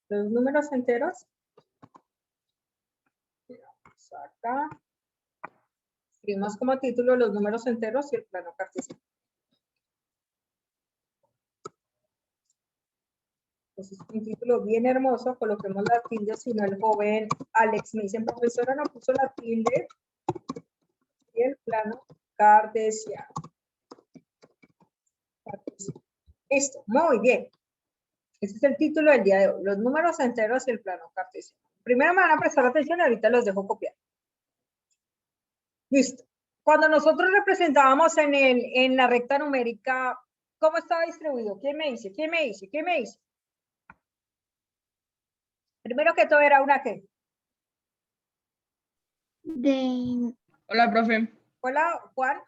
Los números enteros. Vamos acá. Escribimos como título los números enteros y el plano cartesiano. Entonces, un título bien hermoso, coloquemos la tilde, si no el joven Alex me dice, profesora, no puso la tilde, y el plano cartesiano. Listo, muy bien. Ese es el título del día de hoy, los números enteros y el plano cartesiano. Primero me van a prestar atención y ahorita los dejo copiar. Listo. Cuando nosotros representábamos en la recta numérica, ¿cómo estaba distribuido? ¿Quién me dice? ¿Quién me dice? ¿Quién me dice? Primero que todo era una ¿qué? Hola, profe. Hola, Juan.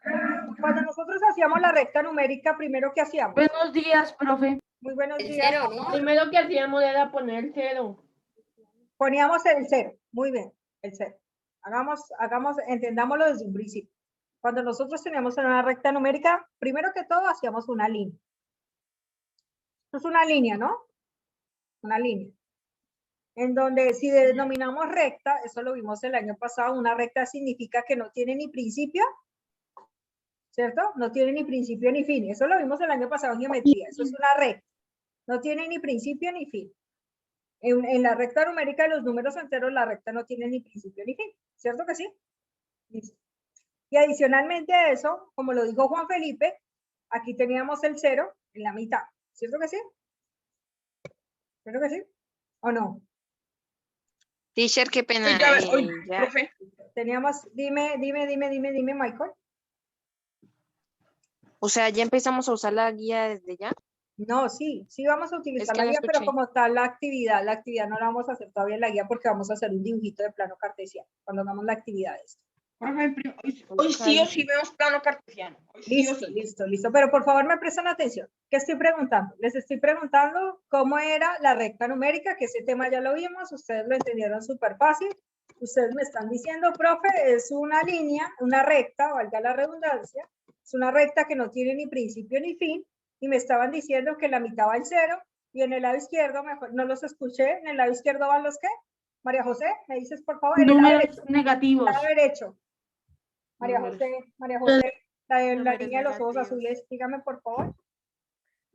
Cuando nosotros hacíamos la recta numérica, primero ¿qué hacíamos? Buenos días, profe. Muy buenos El días. cero, ¿no? Primero que hacíamos era poner 0. Poníamos el 0. Muy bien, el 0. Entendámoslo desde un principio. Cuando nosotros teníamos una recta numérica, primero que todo hacíamos una línea. Esto es una línea, ¿no? Una línea. En donde si denominamos recta, eso lo vimos el año pasado, una recta significa que no tiene ni principio, ¿cierto? No tiene ni principio ni fin. Eso lo vimos el año pasado en geometría. Eso es una recta. No tiene ni principio ni fin. En la recta numérica de los números enteros, la recta no tiene ni principio ni fin. ¿Cierto que sí? Listo. Y adicionalmente a eso, como lo dijo Juan Felipe, aquí teníamos el 0 en la mitad. ¿Cierto que sí? ¿Cierto que sí? ¿O no? Teacher, qué pena. Ya. Profe. Teníamos, dime, Michael. O sea, ya empezamos a usar la guía desde ya. No, sí vamos a utilizar que la no guía, pero escuché. como tal la actividad no la vamos a hacer todavía en la guía porque vamos a hacer un dibujito de plano cartesiano cuando hagamos la actividad de esto. Profe, hoy sí o sí vemos plano cartesiano. Hoy sí o Listo, sí. listo. Pero por favor me prestan atención. ¿Qué estoy preguntando? Les estoy preguntando cómo era la recta numérica, que ese tema ya lo vimos, ustedes lo entendieron súper fácil. Ustedes me están diciendo, profe, es una línea, una recta, valga la redundancia, es una recta que no tiene ni principio ni fin, y me estaban diciendo que la mitad va al 0, y en el lado izquierdo, mejor no los escuché, en el lado izquierdo van los ¿qué? María José, ¿me dices por favor? En el lado Números negativos. lado derecho. María José, la Números niña de los ojos negativos. azules, dígame por favor.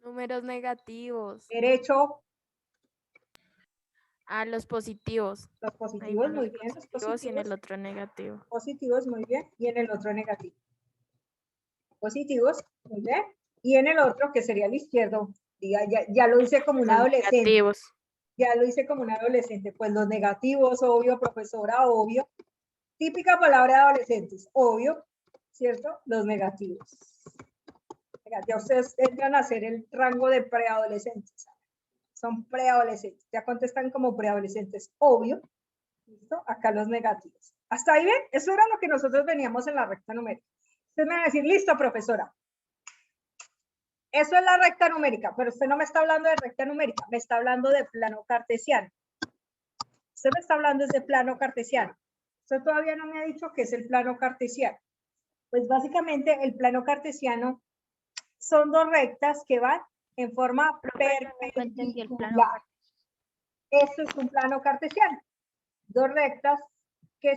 Números negativos. Derecho, A los positivos. los Ahí positivos, van muy los bien, los positivos y en el positivos. otro negativo. Positivos, muy bien, y en el otro negativo. Positivos, muy bien, y en el otro, que sería el izquierdo, ya lo hice como un Los adolescente. negativos. Ya lo hice como un adolescente, pues los negativos, obvio, profesora, obvio. Típica palabra de adolescentes, obvio, ¿cierto? Los negativos. Ya ustedes entran a hacer el rango de preadolescentes. Son preadolescentes, ya contestan como preadolescentes, obvio. ¿Listo? Acá los negativos. ¿Hasta ahí ven? Eso era lo que nosotros veníamos en la recta numérica. Ustedes me van a decir, listo, profesora. Eso es la recta numérica, pero usted no me está hablando de recta numérica, me está hablando de plano cartesiano. Usted me está hablando de plano cartesiano. Usted todavía no me ha dicho qué es el plano cartesiano. Pues básicamente el plano cartesiano son dos rectas que van en forma perpendicular. Esto es un plano cartesiano. Dos rectas que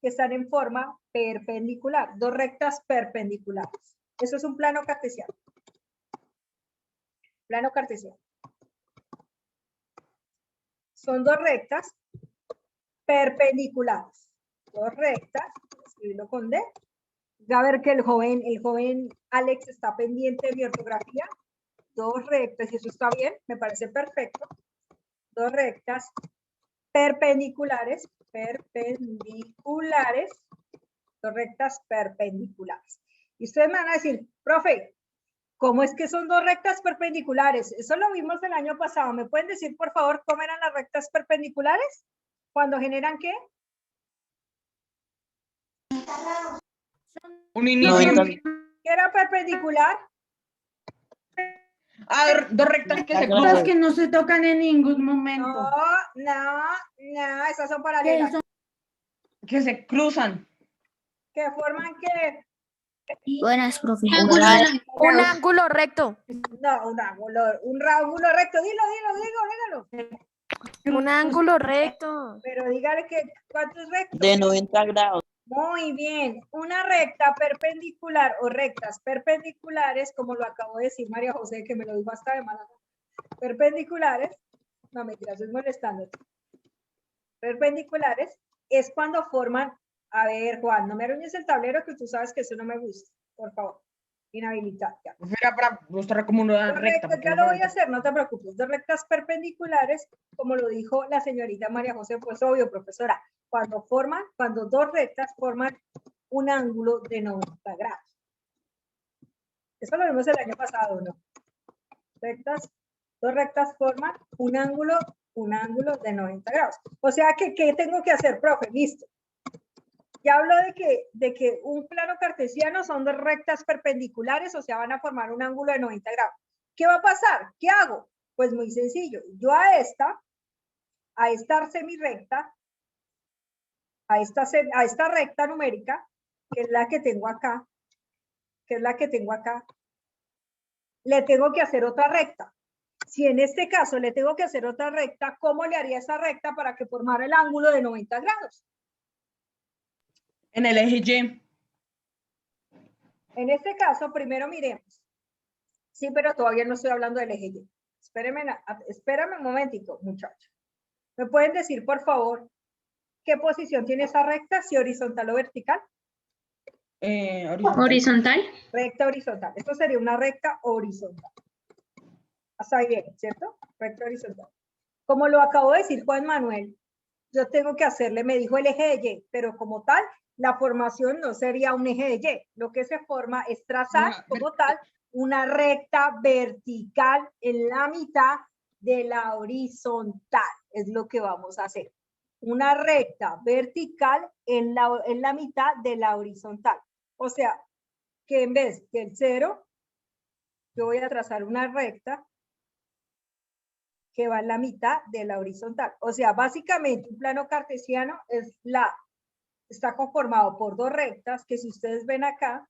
están en forma perpendicular. Dos rectas perpendiculares. Eso es un plano cartesiano. Plano cartesiano. Son dos rectas perpendiculares. Dos rectas, escribirlo con D. Ya ver que el joven Alex está pendiente de mi ortografía. Dos rectas, y eso está bien, me parece perfecto. Dos rectas perpendiculares, dos rectas perpendiculares. Y ustedes me van a decir, profe, ¿cómo es que son dos rectas perpendiculares? Eso lo vimos el año pasado. ¿Me pueden decir, por favor, cómo eran las rectas perpendiculares? ¿Cuándo generan qué? Un inicio. ¿Qué era perpendicular? Dos rectas que se Cosas cruzan. que no se tocan en ningún momento. No, esas son paralelas. ¿Qué son? Que se cruzan. ¿Que forman qué? Buenas, profe. Un ángulo recto. No, un ángulo recto. Dígalo. Un ángulo recto. Pero dígale que, ¿cuánto es recto? De 90 grados. Muy bien. Una recta perpendicular o rectas perpendiculares, como lo acabo de decir María José, que me lo dijo hasta de mala gana. Perpendiculares, no mentira, estoy molestando. Perpendiculares es cuando forman, a ver, Juan, no me arruines el tablero que tú sabes que eso no me gusta, por favor. Inhabilitar. Ya. Era para mostrar como una recta. Ya lo voy a hacer, no te preocupes. Dos rectas perpendiculares, como lo dijo la señorita María José, pues obvio, profesora, cuando dos rectas forman un ángulo de 90 grados. Eso lo vimos el año pasado, ¿no? Dos rectas forman un ángulo de 90 grados. O sea, ¿qué tengo que hacer, profe? Listo. Ya hablo de que un plano cartesiano son dos rectas perpendiculares, o sea, van a formar un ángulo de 90 grados. ¿Qué va a pasar? ¿Qué hago? Pues muy sencillo. Yo a esta semirrecta, a esta recta numérica, que es la que tengo acá, le tengo que hacer otra recta. Si en este caso le tengo que hacer otra recta, ¿cómo le haría esa recta para que formara el ángulo de 90 grados? En el eje Y. En este caso, primero miremos. Sí, pero todavía no estoy hablando del eje Y. Espérame un momentico, muchachos. ¿Me pueden decir, por favor, qué posición tiene esa recta? ¿Si horizontal o vertical? Horizontal. Recta horizontal. Esto sería una recta horizontal. Hasta ahí bien, ¿cierto? Recta horizontal. Como lo acabo de decir Juan Manuel, yo tengo que hacerle, me dijo el eje de Y, pero como tal, la formación no sería un eje de Y. Lo que se forma es trazar como tal una recta vertical en la mitad de la horizontal. Es lo que vamos a hacer. Una recta vertical en la mitad de la horizontal. O sea, que en vez del 0, yo voy a trazar una recta que va en la mitad de la horizontal. O sea, básicamente un plano cartesiano está conformado por dos rectas que si ustedes ven acá,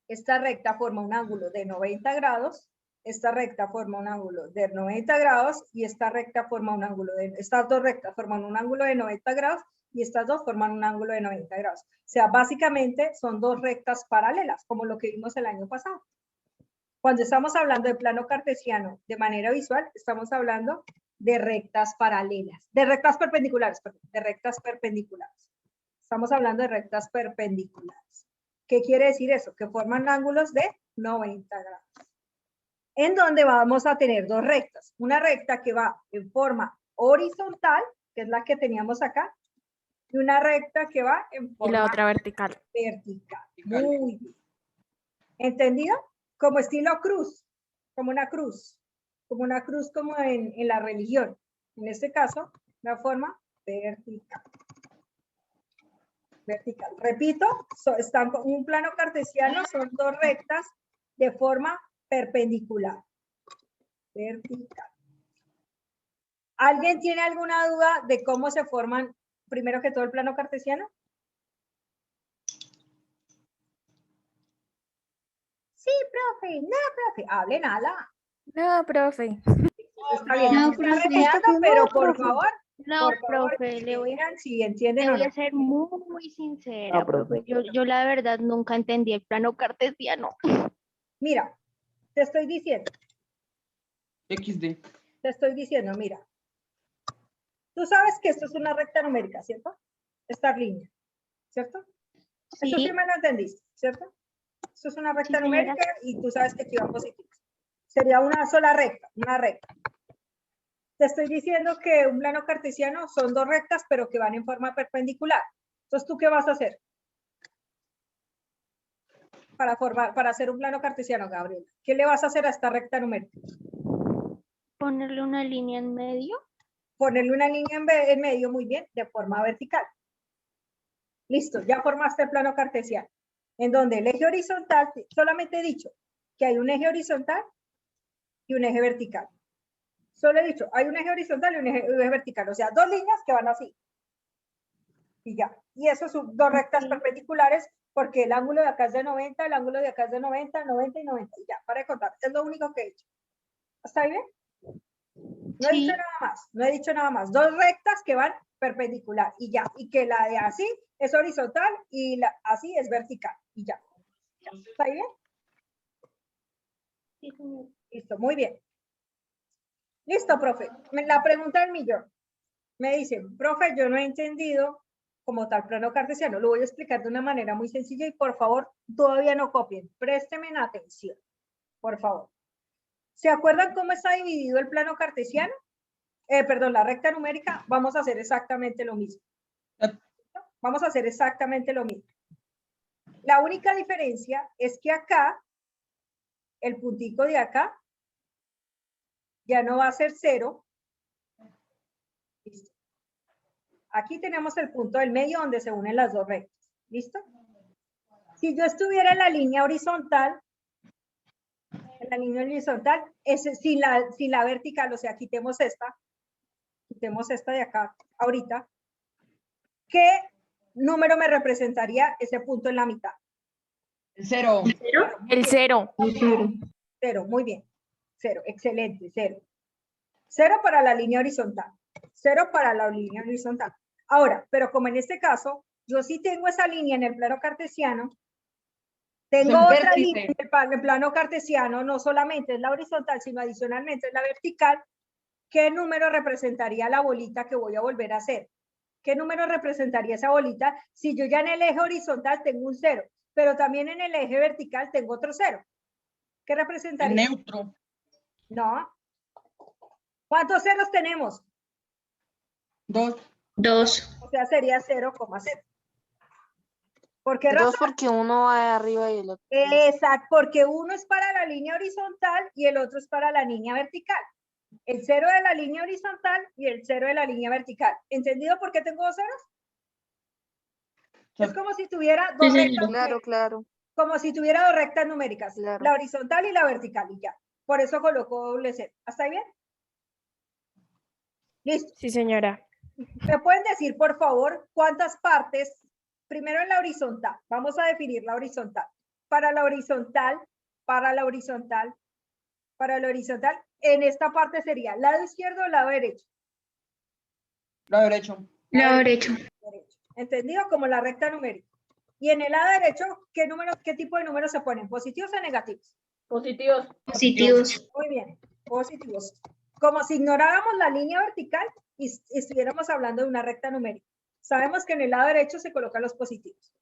esta recta forma un ángulo de 90 grados, esta recta forma un ángulo de 90 grados y esta recta forma un ángulo estas dos rectas forman un ángulo de 90 grados y estas dos forman un ángulo de 90 grados. O sea, básicamente son dos rectas paralelas, como lo que vimos el año pasado. Cuando estamos hablando de plano cartesiano de manera visual, estamos hablando de rectas paralelas, de rectas perpendiculares, perdón, de rectas perpendiculares. Estamos hablando de rectas perpendiculares. ¿Qué quiere decir eso? Que forman ángulos de 90 grados. En donde vamos a tener dos rectas. Una recta que va en forma horizontal, que es la que teníamos acá, y una recta que va en forma Y la otra vertical. vertical. Muy bien. ¿Entendido? Como estilo cruz, como una cruz como en la religión. En este caso, la forma vertical. Vertical. Repito, están con un plano cartesiano, son dos rectas de forma perpendicular. Vertical. ¿Alguien tiene alguna duda de cómo se forman, primero que todo, el plano cartesiano? Sí, profe, no, profe, hable nada. No, profe. Está bien, No, está profe. reneando, pero por favor, No, por favor, profe, le voy si entienden o a no. ser muy sincera, No, profe. profe. Yo la verdad nunca entendí el plano cartesiano. Mira, te estoy diciendo, XD. mira. Tú sabes que esto es una recta numérica, ¿cierto? Esta línea, ¿cierto? Sí. Esto sí me lo entendiste, ¿cierto? Esto es una recta Sí, señora. numérica y tú sabes que aquí van positivos. Sería una sola recta, una recta. Te estoy diciendo que un plano cartesiano son dos rectas, pero que van en forma perpendicular. Entonces, ¿tú qué vas a hacer? Para hacer un plano cartesiano, Gabriela. ¿Qué le vas a hacer a esta recta numérica? Ponerle una línea en medio. Ponerle una línea en medio, muy bien, de forma vertical. Listo, ya formaste el plano cartesiano. En donde el eje horizontal, solamente he dicho que hay un eje horizontal y un eje vertical. Solo he dicho, hay un eje horizontal y un eje vertical. O sea, dos líneas que van así. Y ya. Y eso son dos rectas perpendiculares porque el ángulo de acá es de 90, el ángulo de acá es de 90, 90 y 90. Y ya, para de contar. Es lo único que he hecho. ¿Está bien? No he dicho nada más. No he dicho nada más. Dos rectas que van perpendicular y ya. Y que la de así es horizontal y la así es vertical. Y ya. ¿Está bien? Sí, señor. Listo, muy bien. Listo, profe. La pregunta del millón. Me dicen, profe, yo no he entendido como tal plano cartesiano. Lo voy a explicar de una manera muy sencilla y por favor, todavía no copien. Préstenme atención, por favor. ¿Se acuerdan cómo está dividido el plano cartesiano? Perdón, la recta numérica. Vamos a hacer exactamente lo mismo. Vamos a hacer exactamente lo mismo. La única diferencia es que acá, el puntico de acá, ya no va a ser 0. Listo. Aquí tenemos el punto del medio donde se unen las dos rectas. ¿Listo? Si yo estuviera en la línea horizontal, sin la vertical, o sea, quitemos esta de acá ahorita, ¿qué número me representaría ese punto en la mitad? El 0. El 0. 0, muy bien. 0, excelente, 0. 0 para la línea horizontal. 0 para la línea horizontal. Ahora, pero como en este caso, yo sí tengo esa línea en el plano cartesiano, tengo otra línea en el plano cartesiano, no solamente es la horizontal, sino adicionalmente es la vertical. ¿Qué número representaría la bolita que voy a volver a hacer? ¿Qué número representaría esa bolita si yo ya en el eje horizontal tengo un 0, pero también en el eje vertical tengo otro 0? ¿Qué representaría? El neutro. No. ¿Cuántos ceros tenemos? 2. 2. O sea, sería 0,0. ¿Por qué razón? 2 porque uno va arriba y el otro. Exacto, porque uno es para la línea horizontal y el otro es para la línea vertical. El 0 de la línea horizontal y el 0 de la línea vertical. ¿Entendido por qué tengo dos ceros? Es como si tuviera dos rectas. Claro. Como si tuviera dos rectas numéricas. Claro. La horizontal y la vertical y ya. Por eso coloco doble cero. ¿Hasta ahí bien? Listo. Sí, señora. ¿Me pueden decir, por favor, cuántas partes? Primero en la horizontal. Vamos a definir la horizontal. Para la horizontal, en esta parte sería lado izquierdo o lado derecho. Lado derecho. Lado derecho. ¿Entendido? Como la recta numérica. Y en el lado derecho, ¿qué tipo de números se ponen? ¿Positivos o negativos? Positivos. Positivos. Muy bien, positivos. Como si ignoráramos la línea vertical y estuviéramos hablando de una recta numérica. Sabemos que en el lado derecho se colocan los positivos.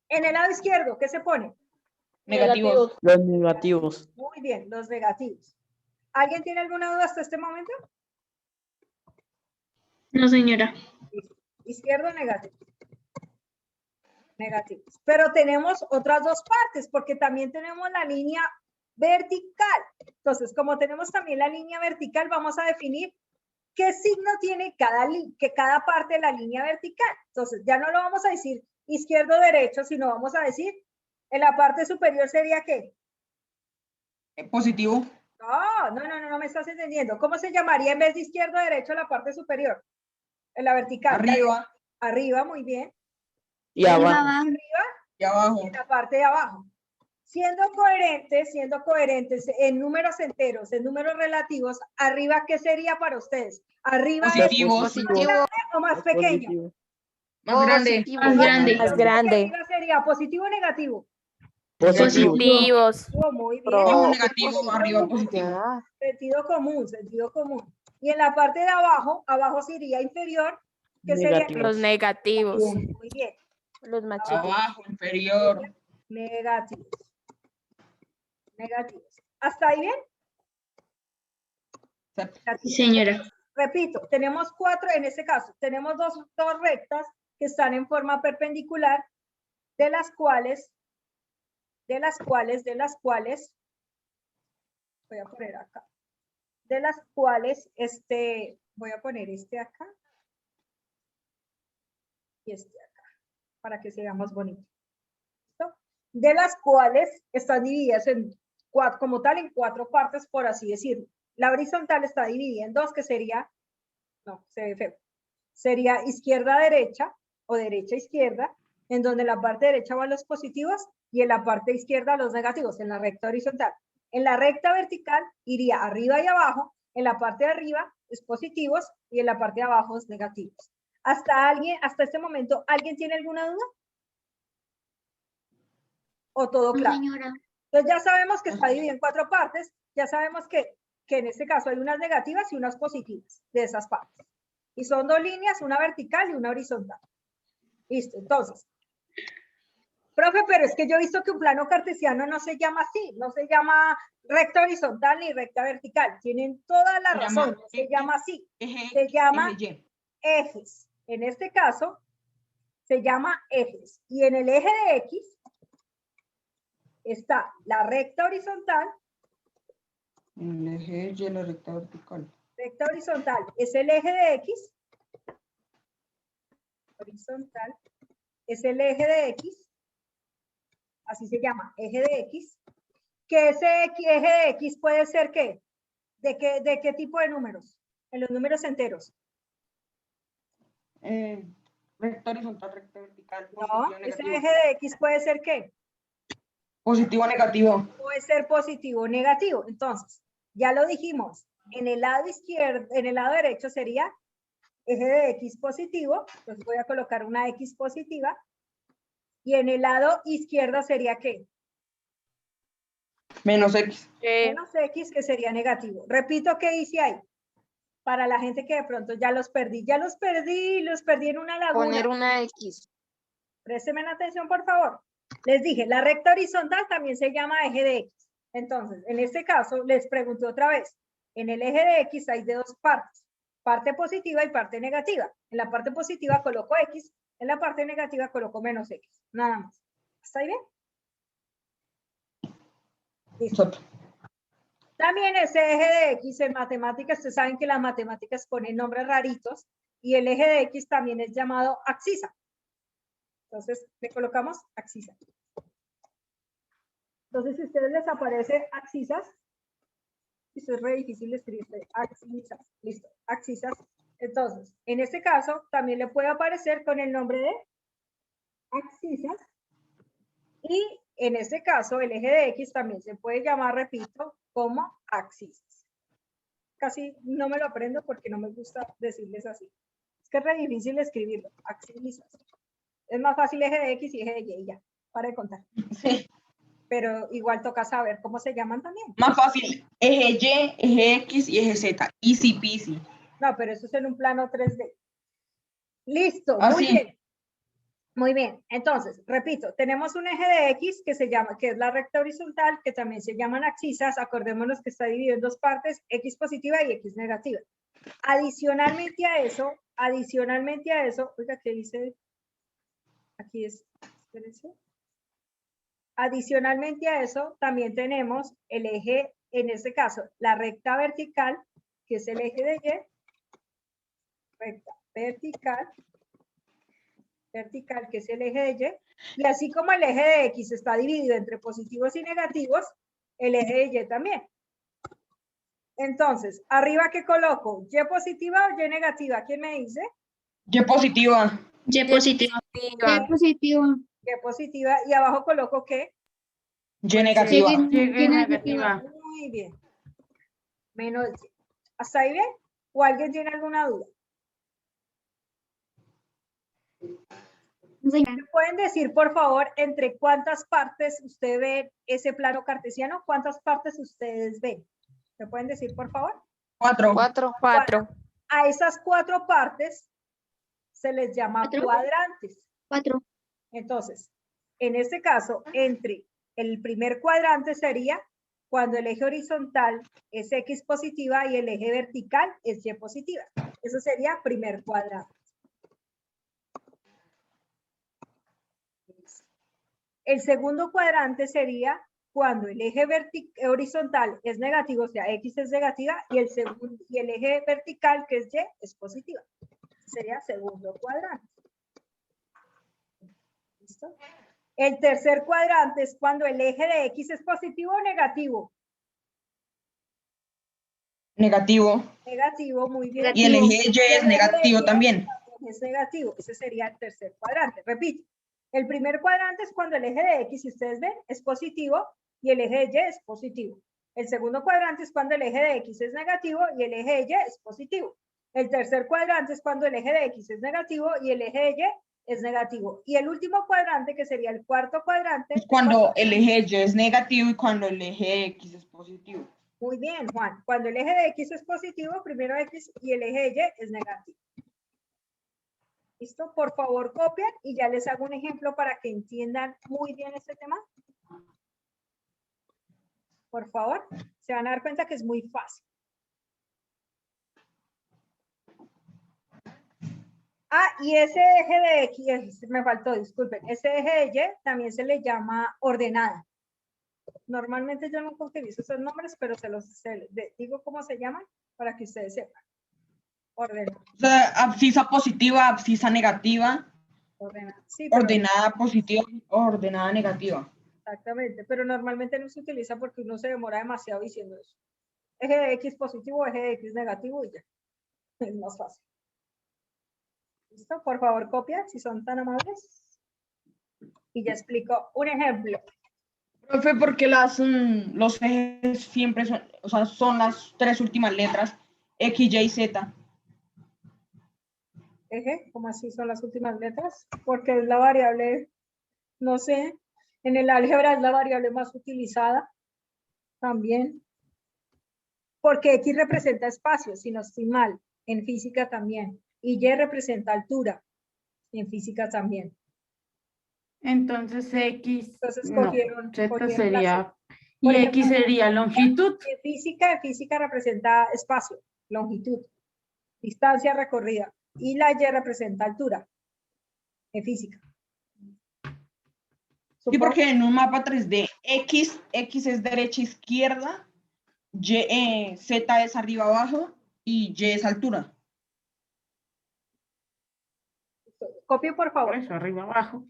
En el lado izquierdo, ¿qué se pone? Negativos. Los negativos. Muy bien, los negativos. ¿Alguien tiene alguna duda hasta este momento? No, señora. Izquierdo, negativo. Negativos. Pero tenemos otras dos partes, porque también tenemos la línea vertical. Entonces, como tenemos también la línea vertical, vamos a definir qué signo tiene cada parte de la línea vertical. Entonces, ya no lo vamos a decir izquierdo, derecho, sino vamos a decir, en la parte superior sería ¿qué? Positivo. No me estás entendiendo. ¿Cómo se llamaría en vez de izquierdo, derecho la parte superior? En la vertical. Arriba. Arriba, muy bien. Y abajo. Y abajo. En la parte de abajo. Siendo coherentes en números enteros, en números relativos, arriba, ¿qué sería para ustedes? Arriba Positivos. es más grande o más pequeño. Más grande. Más grande. Más grande. Arriba sería positivo o negativo. Positivos. Positivos. Muy bien. Abajo negativo, arriba positivo. Ya. Sentido común. Y en la parte de abajo sería inferior, ¿qué sería? Negativos. Los negativos. Muy bien. Los más chicos. Abajo, inferior. Negativos. ¿Hasta ahí bien? Sí, señora. Repito, tenemos cuatro, en este caso, tenemos dos rectas que están en forma perpendicular, de las cuales, voy a poner acá, de las cuales, voy a poner este acá, y este acá, para que sea más bonito. ¿Listo? De las cuales están divididas en cuatro, como tal, en cuatro partes, por así decirlo. La horizontal está dividida en dos, que sería, no, se ve feo, sería izquierda-derecha, o derecha-izquierda, en donde en la parte derecha van los positivos y en la parte izquierda los negativos, en la recta horizontal. En la recta vertical iría arriba y abajo, en la parte de arriba es positivos y en la parte de abajo es negativos. Hasta este momento, ¿alguien tiene alguna duda? ¿O todo No, claro? señora. Entonces ya sabemos que está dividido en 4 partes, ya sabemos que en este caso hay unas negativas y unas positivas de esas partes. Y son 2 líneas, una vertical y una horizontal. Listo, entonces. Profe, pero es que yo he visto que un plano cartesiano no se llama así, no se llama recta horizontal ni recta vertical. Tienen toda la razón, no se llama así. Se llama ejes. En este caso, se llama ejes. Y en el eje de X está la recta horizontal. En el eje Y la recta vertical. Recta horizontal es el eje de X. Horizontal es el eje de X. Así se llama, eje de X. Que ese eje de X puede ser ¿qué? ¿De qué tipo de números? En los números enteros. Recta horizontal, recta vertical. No, ese eje de X puede ser ¿qué? Positivo, negativo. Puede ser positivo o negativo. Entonces, ya lo dijimos, en el lado izquierdo, en el lado derecho sería eje de X positivo, entonces voy a colocar una X positiva, y en el lado izquierdo sería ¿qué? Menos X. Menos X, que sería negativo. Repito qué hice ahí, para la gente que de pronto ya los perdí en una laguna. Poner una X. Présteme atención, por favor. Les dije, la recta horizontal también se llama eje de X. Entonces, en este caso, les pregunté otra vez. En el eje de X hay de 2 partes. Parte positiva y parte negativa. En la parte positiva coloco X, en la parte negativa coloco menos X. Nada más. ¿Está bien? Listo. También ese eje de X en matemáticas, ustedes saben que las matemáticas ponen nombres raritos y el eje de X también es llamado axisa. Entonces, le colocamos axisa. Entonces, si a ustedes les aparece axisas, esto es re difícil de escribir, axisas, listo, axisas. Entonces, en este caso, también le puede aparecer con el nombre de axisas. Y en este caso, el eje de X también se puede llamar, repito, como axisas. Casi no me lo aprendo porque no me gusta decirles así. Es que es re difícil escribirlo, axisas. Es más fácil eje de X y eje de Y, ya, para de contar. Sí. Pero igual toca saber cómo se llaman también. Más fácil, eje Y, eje X y eje Z. Easy peasy. No, pero eso es en un plano 3D. Listo, Ah, muy sí. bien. Muy bien, entonces, repito, tenemos un eje de X que es la recta horizontal, que también se llaman axisas. Acordémonos que está dividido en 2 partes, X positiva y X negativa. Adicionalmente a eso, oiga, ¿qué dice? Aquí es, espérense. Adicionalmente a eso, también tenemos el eje, en este caso, la recta vertical, que es el eje de Y, recta vertical, que es el eje de Y, y así como el eje de X está dividido entre positivos y negativos, el eje de Y también. Entonces, arriba, ¿qué coloco? ¿Y positiva o Y negativa? ¿Quién me dice? Y positiva. Y positiva. Positiva. Positiva. Y positiva, y abajo coloco ¿qué? Y negativa. Y negativa. Muy bien. Menos Y. ¿Hasta ahí bien? ¿O alguien tiene alguna duda? ¿Me pueden decir, por favor, entre cuántas partes usted ve ese plano cartesiano? ¿Cuántas partes ustedes ven? ¿Me pueden decir, por favor? 4. 4. A esas 4 partes se les llama 4. cuadrantes. 4. Entonces, en este caso, entre el primer cuadrante sería cuando el eje horizontal es X positiva y el eje vertical es Y positiva. Eso sería primer cuadrante. El segundo cuadrante sería cuando el eje horizontal es negativo, o sea, X es negativa, y el eje vertical, que es Y, es positiva. Sería segundo cuadrante. ¿Listo? El tercer cuadrante es cuando el eje de X es positivo o negativo. Negativo. Negativo, muy bien. Y el eje Y es negativo también. es negativo. Ese sería el tercer cuadrante. Repito, el primer cuadrante es cuando el eje de X, si ustedes ven, es positivo y el eje de Y es positivo. El segundo cuadrante es cuando el eje de X es negativo y el eje de Y es positivo. El tercer cuadrante es cuando el eje de X es negativo y el eje de Y es negativo. Y el último cuadrante, que sería el cuarto cuadrante, Es cuando el eje Y es negativo y cuando el eje X es positivo. muy bien, Juan. Cuando el eje de X es positivo, primero X y el eje de Y es negativo. ¿Listo? Por favor, copien y ya les hago un ejemplo para que entiendan muy bien este tema. Por favor, se van a dar cuenta que es muy fácil. Ah, y ese eje de X, me faltó, disculpen, ese eje de Y también se le llama ordenada. Normalmente yo nunca utilizo esos nombres, pero digo cómo se llaman para que ustedes sepan. Ordenada. O sea, abscisa positiva, abscisa negativa, Ordenada. Sí, pero ordenada positiva, ordenada negativa. exactamente, pero normalmente no se utiliza porque uno se demora demasiado diciendo eso. Eje de X positivo, eje de X negativo y ya. Es más fácil. ¿Listo? Por favor, copia si son tan amables. Y ya explico un ejemplo. Profe, porque los ejes siempre son, o sea, son las tres últimas letras, X, Y, Z. Eje, ¿cómo así son las últimas letras? Porque es la variable, no sé, en el álgebra es la variable más utilizada también. Porque X representa espacio, si no estoy mal, en física también. Y Y representa altura, en física también. Entonces X, Entonces no, cogieron Z la Z. sería, y Por X ejemplo, sería longitud. En física representa espacio, longitud, distancia recorrida. Y la Y representa altura, en física. Sí, porque en un mapa 3D, X es derecha, izquierda, Z es arriba, abajo y Y es altura. Copien, por Por favor. eso, arriba, abajo.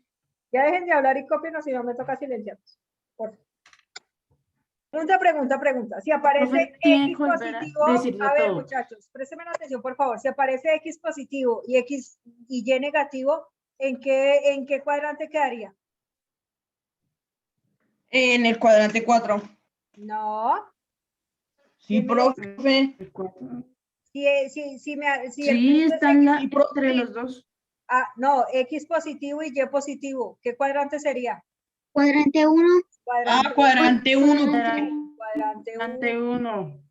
Ya dejen de hablar y copien, o si no me toca silenciarlos. Por favor. Pregunta. Si aparece Profe, tiene X que volver a positivo, decirlo a ver, todo. muchachos, préstenme atención, por favor. Si aparece X positivo y X y Y negativo, ¿en qué cuadrante quedaría? En el cuadrante 4. No. Sí, ¿Quién me dice? profe. Si el Sí, punto es están X, entre los dos. no, X positivo y Y positivo. ¿Qué cuadrante sería? Cuadrante 1. Cuadrante 1. Cuadrante Ante 1. uno.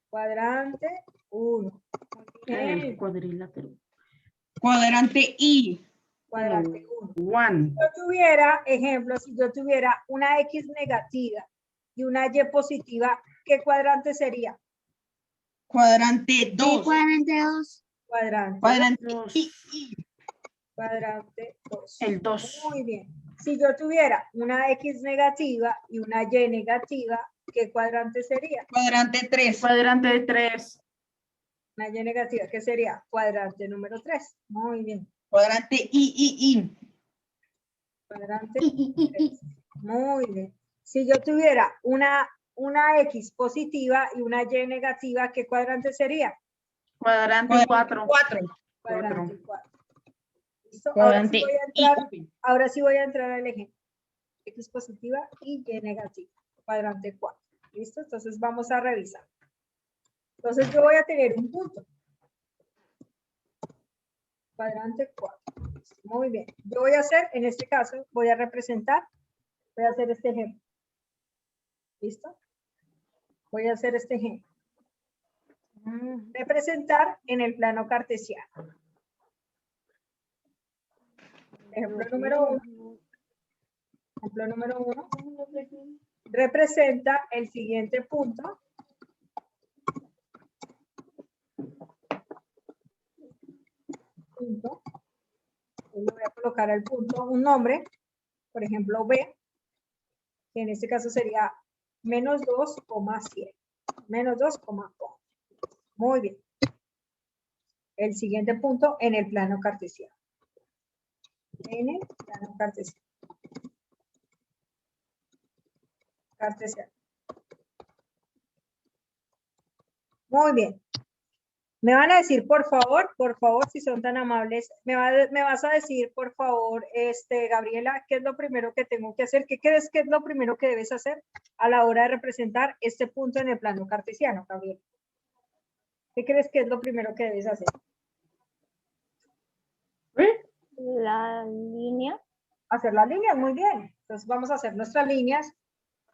Cuadrante 1. El cuadrilátero. Cuadrante I. Cuadrante 1. One. Si yo tuviera, ejemplo, si yo tuviera una X negativa y una Y positiva, ¿qué cuadrante sería? Cuadrante 2. Cuadrante 2. Cuadrante Dos. I. Cuadrante 2. El 2. Muy bien. Si yo tuviera una X negativa y una Y negativa, ¿qué cuadrante sería? Cuadrante 3. Cuadrante de 3. Una Y negativa, ¿qué sería? Cuadrante número 3. Muy bien. Cuadrante I. Cuadrante 3. Muy bien. Si yo tuviera una X positiva y una Y negativa, ¿qué cuadrante sería? Cuadrante 4. 4. Cuadrante 4. ¿Listo? Cuadrante Ahora sí voy a entrar al ejemplo. X positiva y Y negativa. Cuadrante 4. ¿Listo? Entonces vamos a revisar. Entonces yo voy a tener un punto. Cuadrante 4. Muy bien. Yo voy a hacer, en este caso, voy a hacer este ejemplo. ¿Listo? Voy a hacer este ejemplo. Representar en el plano cartesiano. Ejemplo número 1. Ejemplo número 1. Representa el siguiente punto. Punto. Le voy a colocar al punto un nombre, por ejemplo B, que en este caso sería menos 2,7. Menos 2,4. Muy bien. El siguiente punto en el plano cartesiano. En el plano cartesiano. Cartesiano. Muy bien. Me van a decir, por favor, si son tan amables, me vas a decir, por favor, Gabriela, ¿qué es lo primero que tengo que hacer? ¿Qué crees que es lo primero que debes hacer a la hora de representar este punto en el plano cartesiano, Gabriela? ¿Qué crees que es lo primero que debes hacer? La línea. Hacer las líneas, muy bien. Entonces vamos a hacer nuestras líneas.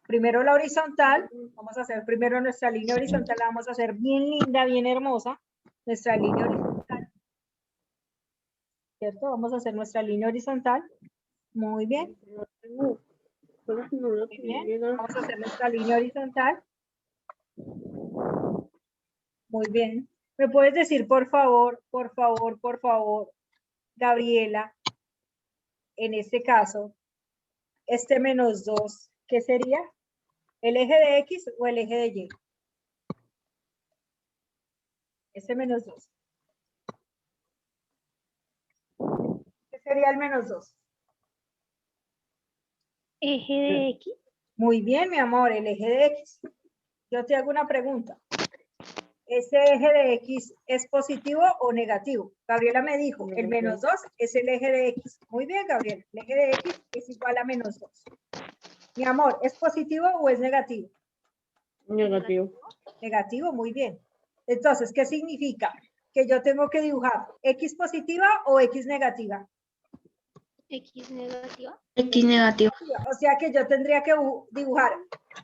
Primero la horizontal, vamos a hacer primero nuestra línea horizontal, la vamos a hacer bien linda, bien hermosa. Nuestra línea horizontal. ¿Cierto? Vamos a hacer nuestra línea horizontal. Muy bien. Muy bien. Vamos a hacer nuestra línea horizontal. Muy bien. ¿Me puedes decir, por favor, Gabriela, en este caso, este menos 2, ¿qué sería? ¿El eje de X o el eje de Y? Este menos 2. ¿Qué sería el menos 2? Eje de X. Muy bien, mi amor, el eje de X. Yo te hago una pregunta. ¿Ese eje de X es positivo o negativo? Gabriela me dijo, el menos 2 es el eje de X. Muy bien, Gabriela. El eje de X es igual a menos 2. Mi amor, ¿es positivo o es negativo? Negativo. Negativo, muy bien. Entonces, ¿qué significa? Que yo tengo que dibujar X positiva o X negativa. X negativa. X negativa. O sea que yo tendría que dibujar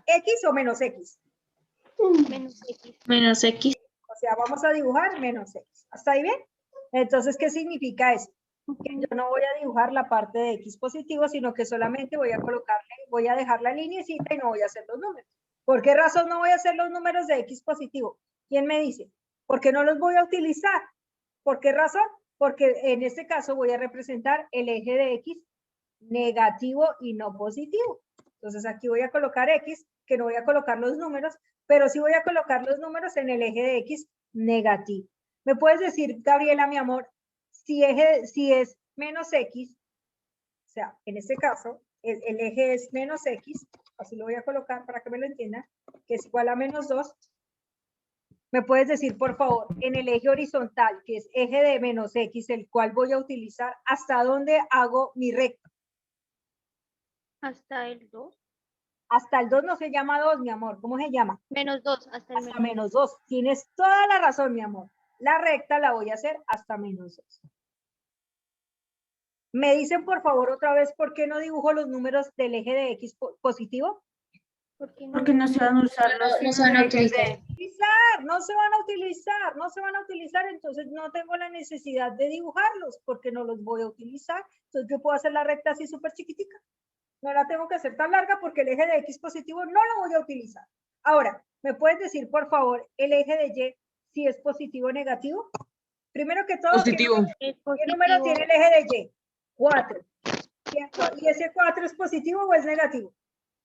X o menos X. Menos X. Menos X. O sea, vamos a dibujar menos X. ¿Hasta ahí bien? Entonces, ¿qué significa eso? Que yo no voy a dibujar la parte de X positivo, sino que solamente voy a dejar la linecita y no voy a hacer los números. ¿Por qué razón no voy a hacer los números de X positivo? ¿Quién me dice? Porque no los voy a utilizar. ¿Por qué razón? Porque en este caso voy a representar el eje de X negativo y no positivo. Entonces aquí voy a colocar X, que no voy a colocar los números, pero sí voy a colocar los números en el eje de X negativo. ¿Me puedes decir, Gabriela, mi amor, si es menos X, o sea, en este caso, el eje es menos X, así lo voy a colocar para que me lo entiendan, que es igual a menos 2. ¿Me puedes decir, por favor, en el eje horizontal, que es eje de menos X, el cual voy a utilizar, hasta dónde hago mi recta? Hasta el 2. Hasta el 2 no se llama 2, mi amor. ¿Cómo se llama? Menos 2. Hasta el Hasta menos 2. Tienes toda la razón, mi amor. La recta la voy a hacer hasta menos 2. ¿Me dicen, por favor, otra vez por qué no dibujo los números del eje de X positivo? Porque no se van a usar los no se van a ejes utilizar. No se van a utilizar, entonces no tengo la necesidad de dibujarlos porque no los voy a utilizar. Entonces yo puedo hacer la recta así súper chiquitica. No la tengo que hacer tan larga porque el eje de X positivo no lo voy a utilizar. Ahora, ¿me puedes decir, por favor, el eje de Y si es positivo o negativo? Primero que todo, Positivo. ¿qué número tiene el eje de Y? 4. ¿Y ese 4 es positivo o es negativo?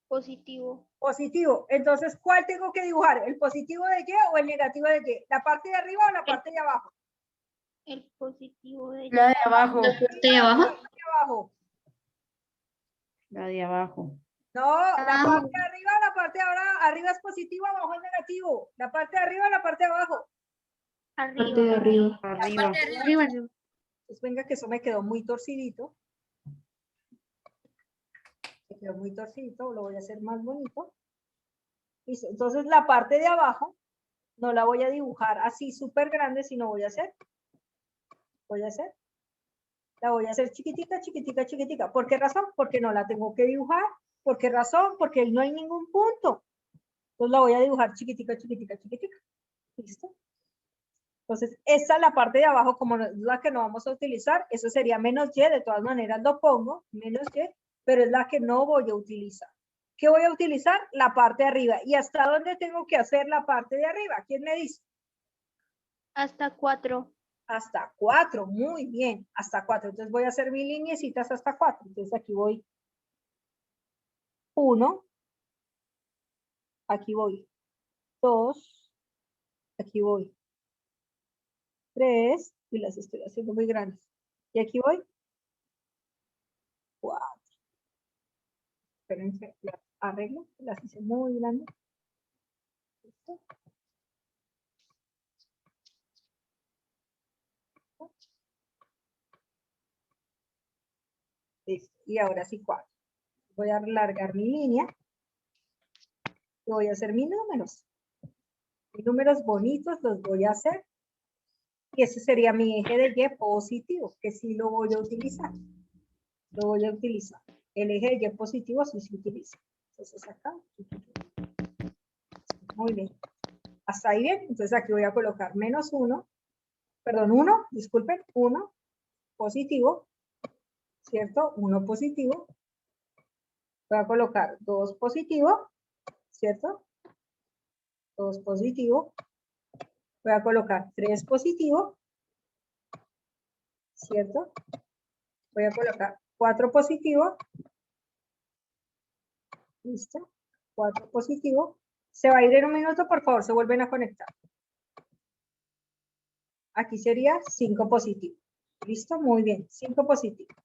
Positivo. Positivo. Entonces, ¿cuál tengo que dibujar? ¿El positivo de Y o el negativo de Y? ¿La parte de arriba o la parte de abajo? El positivo de La de abajo. La parte de abajo. La parte de abajo. La de abajo. No, la parte de arriba, la parte de arriba es positivo, abajo es negativo. La parte de arriba, la parte de abajo. Parte de arriba. Arriba. Arriba. Pues venga, que eso me quedó muy torcidito. Me quedó muy torcidito, lo voy a hacer más bonito. Listo. Entonces la parte de abajo no la voy a dibujar así súper grande, sino la voy a hacer chiquitica, chiquitica, chiquitica. ¿Por qué razón? Porque no la tengo que dibujar. ¿Por qué razón? Porque no hay ningún punto. Entonces la voy a dibujar chiquitica, chiquitica, chiquitica. ¿Listo? Entonces, esta es la parte de abajo, como es la que no vamos a utilizar, eso sería menos Y, de todas maneras lo pongo, menos Y, pero es la que no voy a utilizar. ¿Qué voy a utilizar? La parte de arriba. ¿Y hasta dónde tengo que hacer la parte de arriba? ¿Quién me dice? Hasta 4. Hasta 4, muy bien, hasta 4. Entonces voy a hacer mis lineecitas hasta 4. Entonces aquí voy 1, aquí voy 2, aquí voy 3, y las estoy haciendo muy grandes. Y aquí voy 4. Espérense, las arreglo, las hice muy grandes. ¿Listo? Listo. Y ahora sí 4. Voy a alargar mi línea. Y voy a hacer mis números. Mis números bonitos los voy a hacer. Y ese sería mi eje de Y positivo, que sí lo voy a utilizar. Lo voy a utilizar. El eje de Y positivo sí se utiliza. Entonces acá. Muy bien. Hasta ahí bien. Entonces aquí voy a colocar menos 1. Perdón, 1, disculpen, 1 positivo. ¿Cierto? 1 positivo. Voy a colocar 2 positivo. ¿Cierto? 2 positivo. Voy a colocar 3 positivo. ¿Cierto? Voy a colocar 4 positivo. Listo. 4 positivo. Se va a ir en un minuto, por favor, se vuelven a conectar. Aquí sería 5 positivo. ¿Listo? Muy bien. 5 positivo.